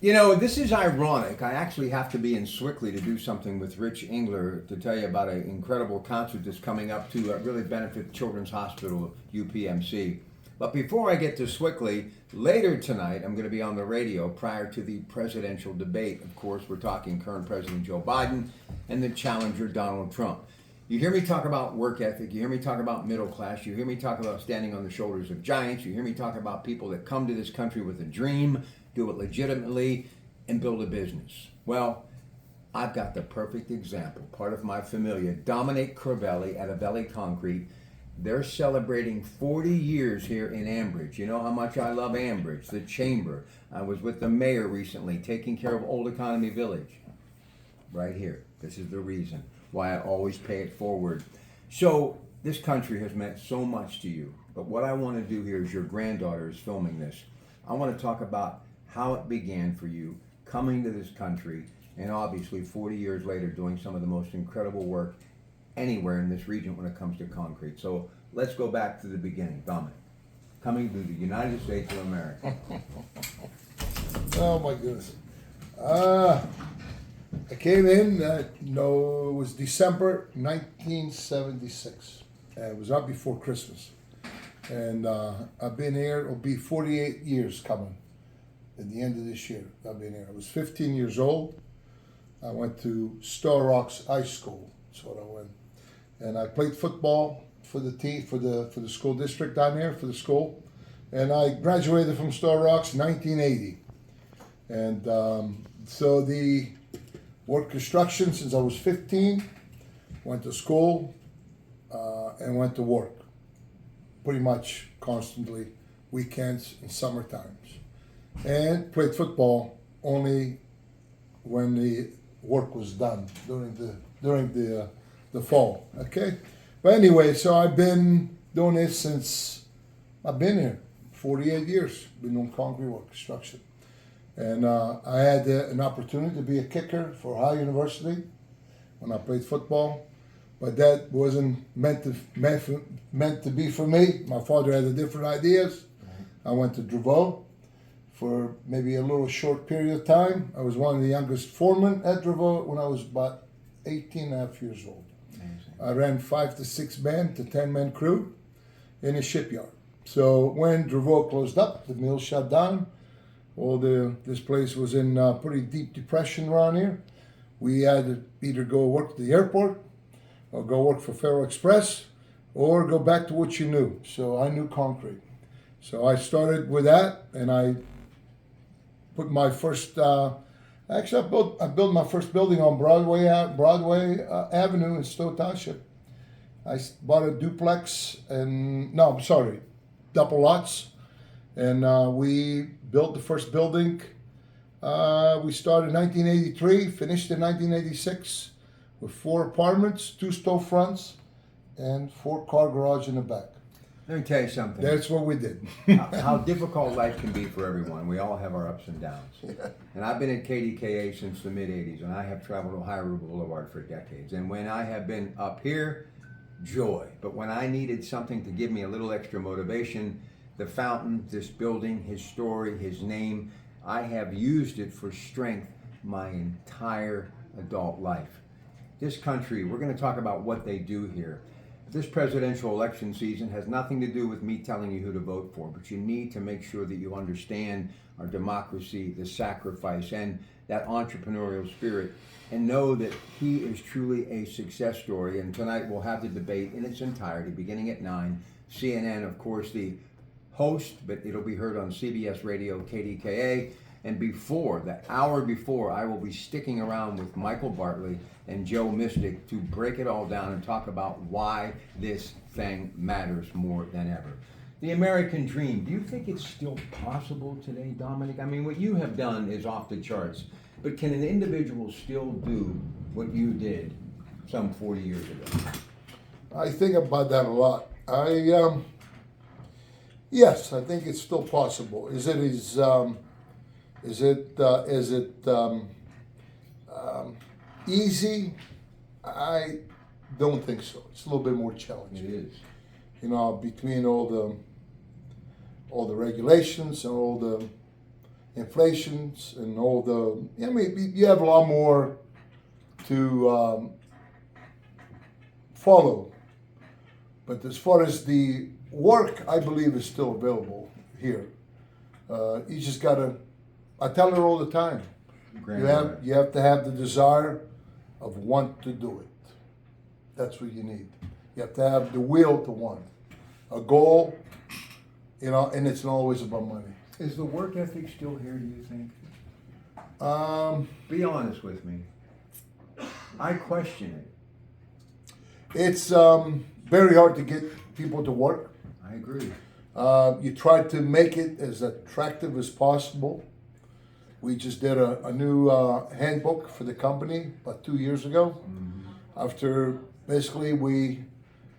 You know, this is ironic. I actually have to be in Swickley to do something with Rich Engler to tell you about an incredible concert that's coming up to really benefit Children's Hospital, UPMC. But before I get to Swickley, later tonight I'm going to be on the radio prior to the presidential debate. Of course, we're talking current President Joe Biden and the challenger Donald Trump. You hear me talk about work ethic, you hear me talk about middle class, you hear me talk about standing on the shoulders of giants, you hear me talk about people that come to this country with a dream, do it legitimately, and build a business. Well, I've got the perfect example. Part of my familia, Dominic Crivelli at Avelli Concrete. They're celebrating 40 years here in Ambridge. You know how much I love Ambridge, the chamber. I was with the mayor recently taking care of Old Economy Village. Right here. This is the reason why I always pay it forward. So this country has meant so much to you. But what I want to do here is your granddaughter is filming this. I want to talk about how it began for you coming to this country and obviously 40 years later doing some of the most incredible work anywhere in this region when it comes to concrete. So let's go back to the beginning. Dominic, coming to the United States of America. Oh my goodness. I came in, it was December 1976. It was right before Christmas. And I've been here, it'll be 48 years coming at the end of this year. I've been here. I was 15 years old. I went to Star Rocks High School. That's what I went. And I played football for the team, for the school district down here, for the school. And I graduated from Star Rocks in 1980. And so the worked construction since I was 15, went to school, and went to work. Pretty much constantly, weekends and summer times. And played football only when the work was done during the fall. Okay? But anyway, so I've been doing this since I've been here. 48 years, been doing concrete work, construction. And I had an opportunity to be a kicker for High University when I played football, but that wasn't meant to be for me. My father had different ideas. I went to Draveau for maybe a little short period of time. I was one of the youngest foremen at Draveau when I was about 18 and a half years old. Amazing. I ran 5 to 6 man to 10 man crew in a shipyard. So when Draveau closed up, the mill shut down. This place was in pretty deep depression around here. We had to either go work at the airport or go work for Federal Express or go back to what you knew. So I knew concrete. So I started with that, and I put my first, I built my first building on Broadway Avenue in Stowe Township. I bought a duplex double lots. And we built the first building. We started in 1983, finished in 1986 with 4 apartments, 2 storefronts, and 4 car garage in the back. Let me tell you something. That's what we did. How difficult life can be for everyone. We all have our ups and downs. Yeah. And I've been at KDKA since the mid-'80s, and I have traveled Ohio River Boulevard for decades. And when I have been up here, joy. But when I needed something to give me a little extra motivation, the fountain, this building, his story, his name, I have used it for strength my entire adult life. This country, we're going to talk about what they do here. This presidential election season has nothing to do with me telling you who to vote for, but you need to make sure that you understand our democracy, the sacrifice, and that entrepreneurial spirit, and know that he is truly a success story. And tonight we'll have the debate in its entirety, beginning at 9. CNN, of course, the host, but it'll be heard on CBS Radio, KDKA. And the hour before, I will be sticking around with Michael Bartley and Joe Mystic to break it all down and talk about why this thing matters more than ever. The American dream, do you think it's still possible today, Dominic? I mean, what you have done is off the charts, but can an individual still do what you did some 40 years ago? I think about that a lot. Yes, I think it's still possible. Is it easy? I don't think so. It's a little bit more challenging. It is. Between all the regulations and all the inflations and all the. I mean, you have a lot more to follow. But as far as the work, I believe is still available here. You just gotta. I tell her all the time. You have to have the desire of want to do it. That's what you need. You have to have the will to want. A goal, and it's not always about money. Is the work ethic still here, do you think? Be honest with me. I question it. It's very hard to get people to work. I agree. You try to make it as attractive as possible. We just did a new handbook for the company about 2 years ago. After basically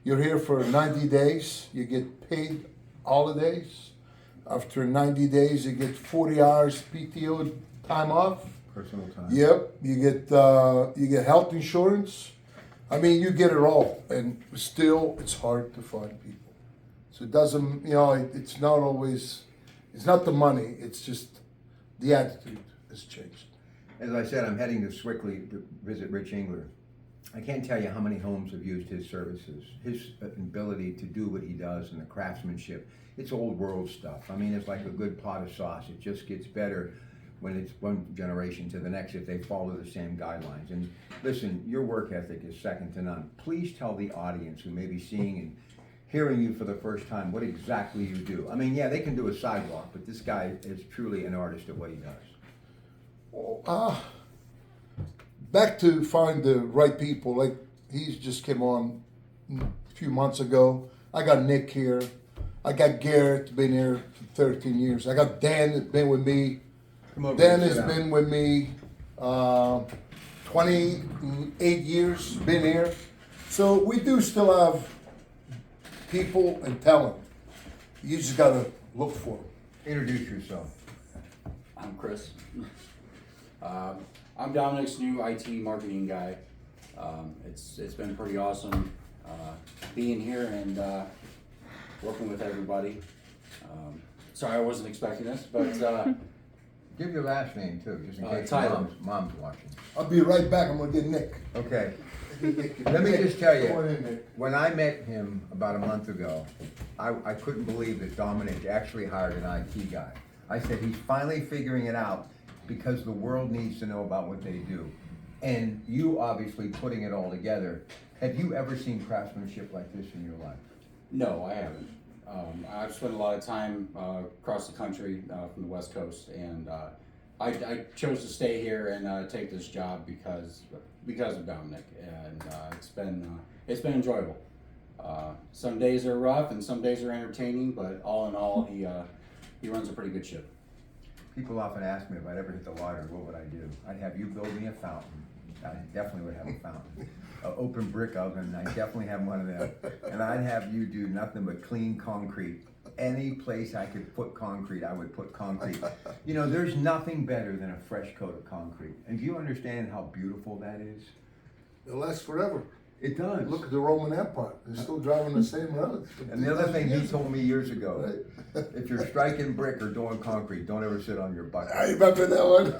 you're here for 90 days, you get paid holidays. After 90 days, you get 40 hours PTO time off. Personal time. Yep, you get health insurance. I mean, you get it all, and still, it's hard to find people. So it doesn't, it's not always, it's not the money. It's just the attitude has changed. As I said, I'm heading to Swickley to visit Rich Engler. I can't tell you how many homes have used his services, his ability to do what he does and the craftsmanship. It's old world stuff. I mean, it's like a good pot of sauce. It just gets better when it's one generation to the next if they follow the same guidelines. And listen, your work ethic is second to none. Please tell the audience who may be seeing and hearing you for the first time what exactly you do. I mean, yeah, they can do a sidewalk, but this guy is truly an artist at what he does. Back to find the right people. Like he's just came on a few months ago. I got Nick here. I got Garrett, been here for 13 years. I got Dan that's been with me. Dan has been with me 28 years, been here. So we do still have people and talent. You just gotta look for them. Introduce yourself. I'm Chris. I'm Dominic's new IT marketing guy. It's been pretty awesome being here and working with everybody. Sorry, I wasn't expecting this, but Give your last name too, just in case Tyler. mom's watching. I'll be right back. I'm gonna get Nick. Okay. Let me just tell Come on in, you, Nick. when I met him about a month ago, I couldn't believe that Dominic actually hired an IT guy. I said, he's finally figuring it out because the world needs to know about what they do. And you obviously putting it all together. Have you ever seen craftsmanship like this in your life? no, I haven't. I've spent a lot of time across the country from the West Coast, and I chose to stay here and take this job because of Dominic, and it's been enjoyable. Some days are rough and some days are entertaining, but all in all, he runs a pretty good ship. People often ask me if I'd ever hit the lottery, what would I do? I'd have you build me a fountain. I definitely would have a fountain. An open brick oven, I definitely have one of them. And I'd have you do nothing but clean concrete. Any place I could put concrete, I would put concrete. You know, there's nothing better than a fresh coat of concrete. And do you understand how beautiful that is? It lasts forever. It does. Look at the Roman Empire. They're still driving the same roads. And the other thing he told me years ago, Right. if you're striking brick or doing concrete, don't ever sit on your bucket. I remember that one.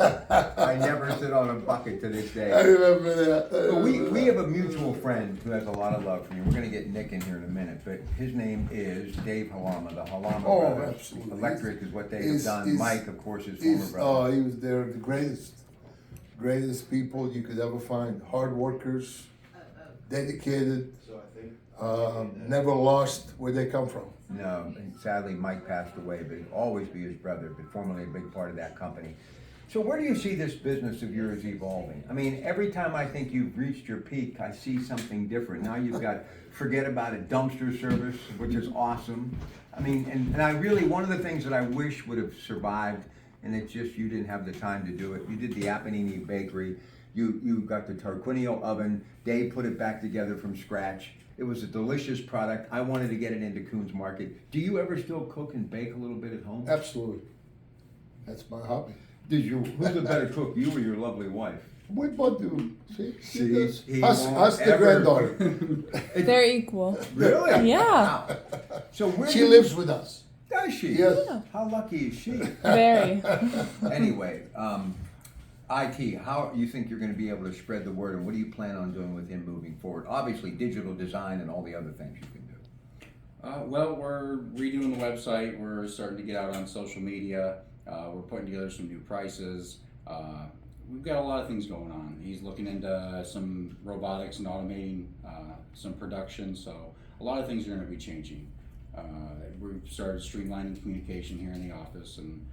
I never sit on a bucket to this day. I remember that. But we have a mutual friend who has a lot of love for you. We're going to get Nick in here in a minute, but his name is Dave Halama, the Halama brothers. Absolutely. Electric is what they have He's- done. Mike, of course, is former He's, brother. he was there, the greatest people you could ever find. Hard workers, dedicated, never lost where they come from. No, and sadly, Mike passed away, but he'd always be his brother, but formerly a big part of that company. So where do you see this business of yours evolving? I mean, every time I think you've reached your peak, I see something different. Now you've got, forget about it, dumpster service, which is awesome. I mean, and I really, one of the things that I wish would have survived, and it's just you didn't have the time to do it, you did the Apanini Bakery, you got the Tarquinio oven, Dave put it back together from scratch. It was a delicious product. I wanted to get it into Coons Market. Do you ever still cook and bake a little bit at home? Absolutely. That's my hobby. Who's a better cook, you or your lovely wife? We both do. See? he Us won't the ever- granddaughter. They're equal. Really? Yeah. Wow. So where She did- lives with us. does she? Yes. How lucky is she? Very. Anyway, IT, how you think you're going to be able to spread the word, and what do you plan on doing with him moving forward? Obviously, digital design and all the other things you can do. Well, we're redoing the website. We're starting to get out on social media. We're putting together some new prices. We've got a lot of things going on. He's looking into some robotics and automating some production. So a lot of things are going to be changing. We've started streamlining communication here in the office, and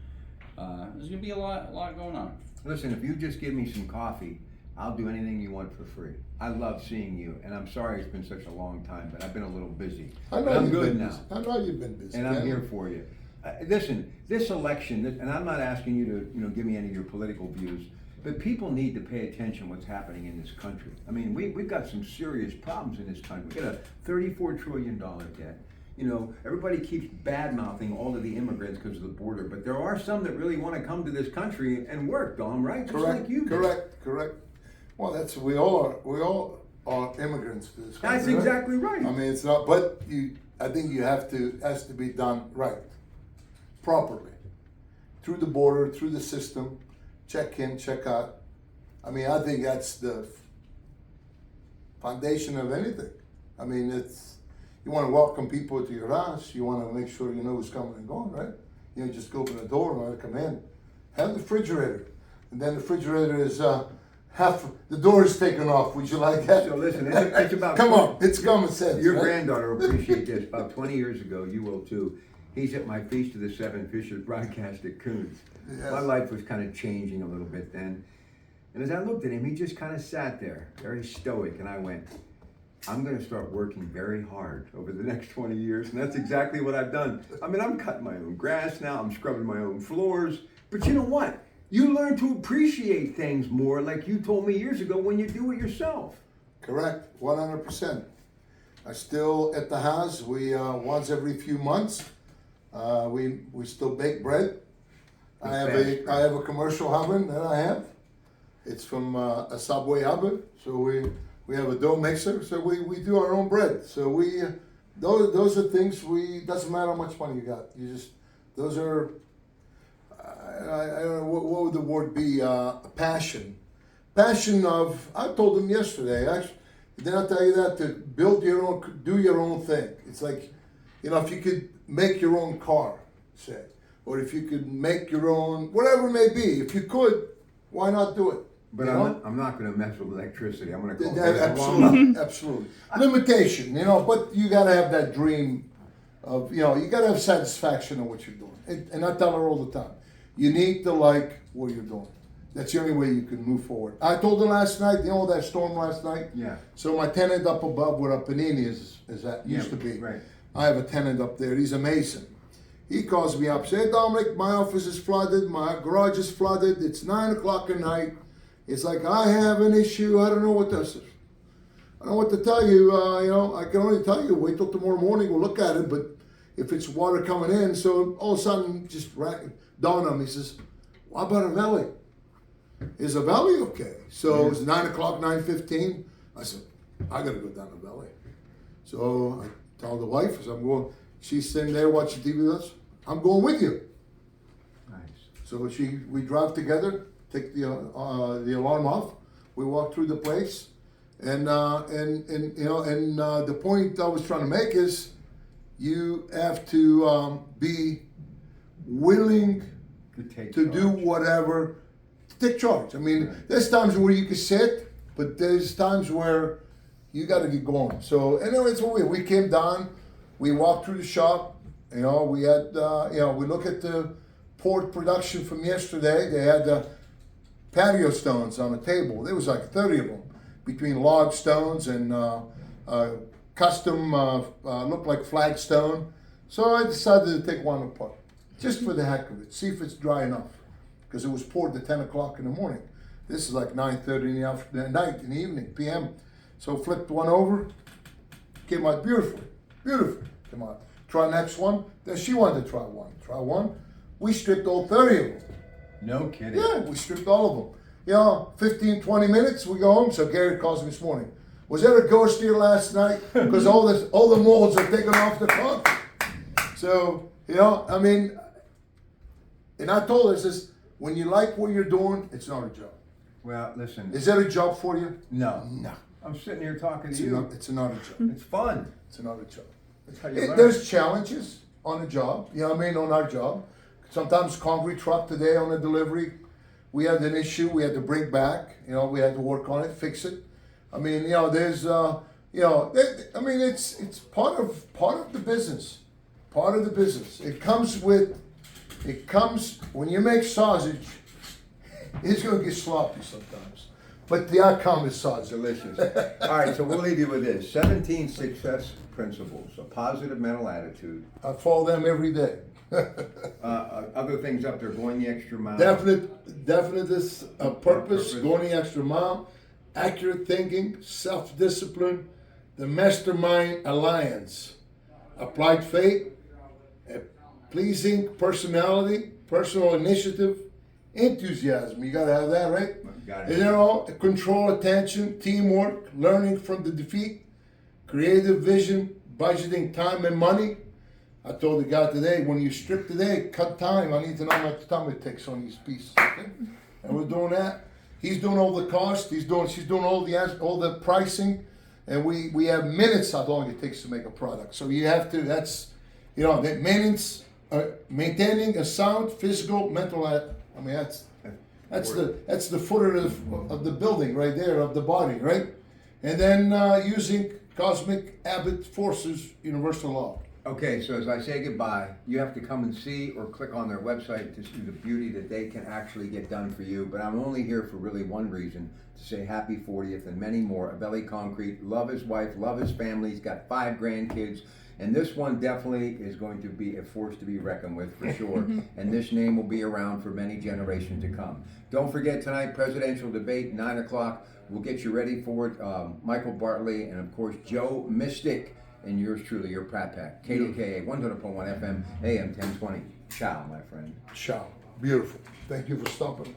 there's going to be a lot going on. Listen, if you just give me some coffee, I'll do anything you want for free. I love seeing you, and I'm sorry it's been such a long time, but I've been a little busy. I know But I'm you've good been now. busy. I know you've been busy. And I'm man. here for you. Listen, this election, and I'm not asking you to, give me any of your political views, but people need to pay attention what's happening in this country. I mean, we've got some serious problems in this country. We've got a $34 trillion debt. Everybody keeps bad-mouthing all of the immigrants because of the border, but there are some that really want to come to this country and work, Dom, right? Just Correct. like you do. Correct. Well, we all are immigrants to this country. That's right? exactly right. I mean, it's not. But I think has to be done right, properly, through the border, through the system, check in, check out. I mean, I think that's the foundation of anything. I mean, you want to welcome people to your house. You want to make sure you know who's coming and going, right? You know, just go open the door and let it come in. Have the refrigerator, and then the refrigerator is the door is taken off. Would you like that? So listen, it's about Come on, it's common sense. Your right? granddaughter will appreciate this. About 20 years ago, you will too. He's at my Feast of the Seven Fishers broadcast at Coons. Yes. My life was kind of changing a little bit then. And as I looked at him, he just kind of sat there, very stoic. And I went, I'm going to start working very hard over the next 20 years. And that's exactly what I've done. I mean, I'm cutting my own grass now. I'm scrubbing my own floors. But you know what? You learn to appreciate things more, like you told me years ago, when you do it yourself. Correct, 100%. I still at the house. We once every few months, we still bake bread. I have a commercial oven that I have. It's from a Subway oven. So we have a dough mixer. So we do our own bread. So those are things doesn't matter how much money you got. Those are. I don't know what would the word be. Passion of. I told them yesterday. Actually, did I tell you that to build your own, do your own thing? It's like, if you could make your own car, say, or if you could make your own, whatever it may be. If you could, why not do it? But I'm not going to mess with electricity. I'm going to call Absolutely, absolutely. Limitation, but you got to have that dream of, you got to have satisfaction in what you're doing. And I tell her all the time, you need to like what you're doing. That's the only way you can move forward. I told her last night, that storm last night? Yeah. So my tenant up above where Panini is that used to be. Right. I have a tenant up there. He's a mason. He calls me up, say, Dominic, my office is flooded, my garage is flooded, it's 9 o'clock at night. It's like, I have an issue, I don't know what this is. I don't know what to tell you, I can only tell you, wait till tomorrow morning, we'll look at it, but if it's water coming in, so all of a sudden, just dawned on me, he says, what about Avelli? Is Avelli okay? So it was 9 o'clock, 9:15. I said, I gotta go down to Avelli. So I told the wife, I'm going, she's sitting there watching TV with us, I'm going with you. Nice. So we drive together, take the alarm off, we walk through the place, and the point I was trying to make is, you have to be willing to do whatever, to take charge. I mean, there's times where you can sit, but there's times where you got to get going. So it's what we came down, we walked through the shop. We had we look at the port production from yesterday. They had the patio stones on the table. There was like 30 of them, between log stones and custom looked like flagstone. So I decided to take one apart, just for the heck of it, see if it's dry enough, because it was poured at 10 o'clock in the morning. This is like 9:30 in the night, in the evening, p.m. So flipped one over, came out beautifully, came out. Try next one. Then she wanted to try one. We stripped all 30 of them. No kidding. Yeah, we stripped all of them. 15, 20 minutes, we go home. So Gary calls me this morning. Was there a ghost here last night? Because all the molds are taken off the concrete. So You know, I mean, and I told her, I says, when you like what you're doing, it's not a job. Well, listen. Is that a job for you? No. No. I'm sitting here talking It's to you. not, it's not a job. It's fun. It's not a job. That's how you learn. There's challenges on a job, you know what I mean, on our job. Sometimes concrete truck today on a delivery, we had an issue we had to bring back, you know, we had to work on it, fix it. I mean, you know, there's, you know, I mean, it's part of the business, part of the business. It comes when you make sausage, it's gonna get sloppy sometimes, but the outcome is sausage. Delicious. All right, so we'll leave you with this: 17 success principles, a positive mental attitude. I follow them every day. Other things up there: going the extra mile. Definite this purpose, Purpose. going the extra mile, accurate thinking, self-discipline, the mastermind alliance, applied faith, a pleasing personality, personal initiative, enthusiasm. You gotta have that, right? Got it. And then all control, attention, teamwork, learning from the defeat, creative vision, budgeting time and money. I told the guy today, when you strip today, cut time. I need to know how much time it takes on these pieces. Okay? And we're doing that. He's doing all the cost. She's doing all the pricing, and we have minutes how long it takes to make a product. So you have to. That's, you know, that maintenance, maintaining a sound physical, mental. I mean, that's the footer of the building right there, of the body, right? And then using cosmic habit forces, universal law. Okay, so as I say goodbye, you have to come and see or click on their website to see the beauty that they can actually get done for you. But I'm only here for really one reason, to say happy 40th and many more. Avelli Concrete, love his wife, love his family. He's got 5 grandkids. And this one definitely is going to be a force to be reckoned with for sure. And this name will be around for many generations to come. Don't forget tonight, presidential debate, 9 o'clock. We'll get you ready for it. Michael Bartley and of course Joe Mystic. And yours truly, your Pratt Pack. KDKA 100.1 FM, AM 1020. Ciao, my friend. Ciao. Beautiful. Thank you for stopping.